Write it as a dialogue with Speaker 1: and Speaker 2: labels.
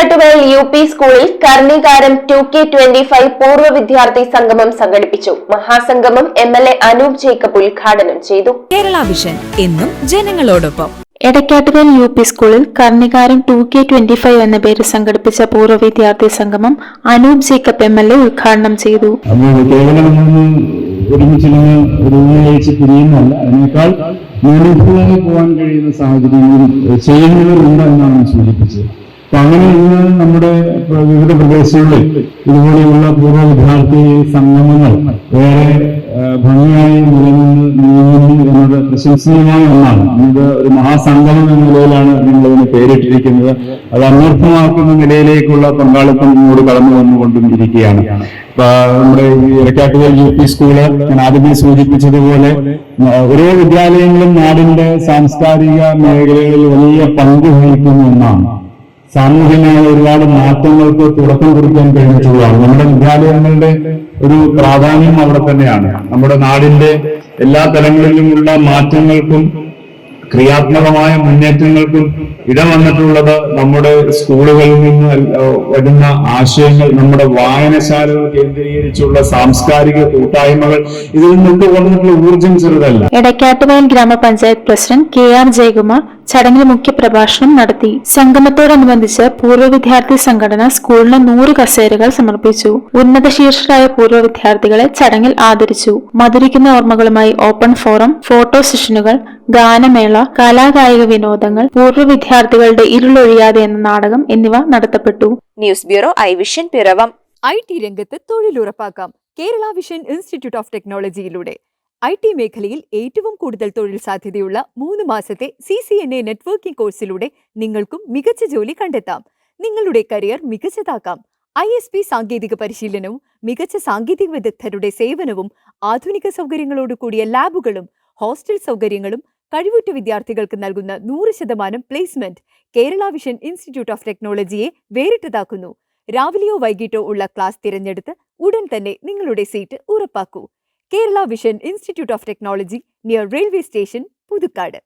Speaker 1: Edakkattuvayal UP സ്കൂളിൽ Karnikaram 2K25 പൂർവ്വ വിദ്യാർത്ഥി സംഗമം സംഘടിപ്പിച്ചു. മഹാസംഗമം MLA അനൂപ് ജേക്കബ് ഉദ്ഘാടനം ചെയ്തു.
Speaker 2: കേരള വിഷൻ എന്നും ജനങ്ങളോടൊപ്പം.
Speaker 3: എടക്കാട്ടുവയൽ UP സ്കൂളിൽ കർണികാരം 2K25 എന്ന പേര് സംഘടിപ്പിച്ച പൂർവ്വ വിദ്യാർത്ഥി സംഗമം അനൂപ് ജേക്കബ് MLA ഉദ്ഘാടനം ചെയ്തു.
Speaker 4: അതിനേക്കാൾ മീനിംഗ്ഫുള്ളായി പോകാൻ കഴിയുന്ന സാഹചര്യങ്ങളിൽ ചെയ്യുന്നവരുണ്ട് എന്നാണ് സൂചിപ്പിച്ചത്. അപ്പൊ അങ്ങനെ ഇന്ന് നമ്മുടെ വിവിധ പ്രദേശങ്ങളിൽ ഇതുപോലെയുള്ള പൂർവ്വ വിദ്യാർത്ഥി സംഗമങ്ങൾ ഏറെ ഭംഗിയായി നീങ്ങുന്നു എന്നത് പ്രശംസനീയമായ ഒന്നാണ്. ഇത് ഒരു മഹാസംഗമം എന്ന നിലയിലാണ് നിങ്ങളിതിന് പേരിട്ടിരിക്കുന്നത്. അത് അന്വർത്ഥമാക്കുന്ന നിലയിലേക്കുള്ള പങ്കാളിത്തം ഇങ്ങോട്ട് കടന്നു വന്നുകൊണ്ടും ഇരിക്കുകയാണ്. നമ്മുടെ എടക്കാട്ടുവയൽ UP സ്കൂള് ഞാൻ ആദ്യമേ സൂചിപ്പിച്ചതുപോലെ ഓരോ വിദ്യാലയങ്ങളും നാടിന്റെ സാംസ്കാരിക മേഖലകളിൽ വലിയ പങ്ക് വഹിക്കുന്ന ഒന്നാണ്. സാമൂഹികമായ ഒരുപാട് മാറ്റങ്ങൾക്ക് തുടക്കം കുറിക്കാൻ കഴിഞ്ഞിട്ടുള്ളതാണ്. നമ്മുടെ വിദ്യാലയങ്ങളുടെ ഒരു പ്രാധാന്യം അവിടെ തന്നെയാണ്. നമ്മുടെ നാടിന്റെ എല്ലാ തലങ്ങളിലുമുള്ള മാറ്റങ്ങൾക്കും ക്രിയാത്മകമായ മുന്നേറ്റങ്ങൾക്കും ഇടവന്നിട്ടുള്ളത് നമ്മുടെ സ്കൂളുകളിൽ നിന്ന് വരുന്ന ആശയങ്ങൾ, നമ്മുടെ വായനശാലകൾ കേന്ദ്രീകരിച്ചുള്ള സാംസ്കാരിക കൂട്ടായ്മകൾ, ഇതിൽ നിന്നൊക്കെ വന്നിട്ടുള്ള ഊർജം ചെറുതല്ല.
Speaker 3: എടക്കാട്ടുവയൽ ഗ്രാമപഞ്ചായത്ത് പ്രസിഡന്റ് KR ജയകുമാർ ചടങ്ങിൽ മുഖ്യപ്രഭാഷണം നടത്തി. സംഗമത്തോടനുബന്ധിച്ച് പൂർവ്വ വിദ്യാർത്ഥി സംഘടന സ്കൂളിന് 100 കസേരകൾ സമർപ്പിച്ചു. ഉന്നത ശീർഷരായ പൂർവ്വ വിദ്യാർത്ഥികളെ ചടങ്ങിൽ ആദരിച്ചു. മധുരിക്കുന്ന ഓർമ്മകളുമായി ഓപ്പൺ ഫോറം, ഫോട്ടോ സെഷനുകൾ, ഗാനമേള, കലാകായിക വിനോദങ്ങൾ, പൂർവ്വ വിദ്യാർത്ഥികളുടെ ഇരുളൊഴിയാതെ എന്ന നാടകം എന്നിവ നടത്തപ്പെട്ടു.
Speaker 5: News bureau iVision Piravom.
Speaker 2: IT രംഗത്ത് തൊഴിലുറപ്പാക്കാം കേരള വിഷൻ ഇൻസ്റ്റിറ്റ്യൂട്ട് ഓഫ് ടെക്നോളജിയിലൂടെ. IT മേഖലയിൽ ഏറ്റവും കൂടുതൽ തൊഴിൽ സാധ്യതയുള്ള 3 മാസത്തെ CCNA നെറ്റ്വർക്കിംഗ് കോഴ്സിലൂടെ നിങ്ങൾക്കും മികച്ച ജോലി കണ്ടെത്താം. നിങ്ങളുടെ കരിയർ മികച്ചതാക്കാം. ISP സാങ്കേതിക പരിശീലനവും മികച്ച സാങ്കേതിക വിദഗ്ധരുടെ സേവനവും ആധുനിക സൗകര്യങ്ങളോട് കൂടിയ ലാബുകളും ഹോസ്റ്റൽ സൗകര്യങ്ങളും കഴിവുറ്റ വിദ്യാർത്ഥികൾക്ക് നൽകുന്ന 100% placement Kerala vision institute of ടെക്നോളജിയെ വേറിട്ടതാക്കുന്നു. രാവിലെയോ വൈകിട്ടോ ഉള്ള ക്ലാസ് തിരഞ്ഞെടുത്ത് ഉടൻ തന്നെ നിങ്ങളുടെ സീറ്റ് ഉറപ്പാക്കൂ. Kerala vision institute of technology, near railway station, Puthukkad.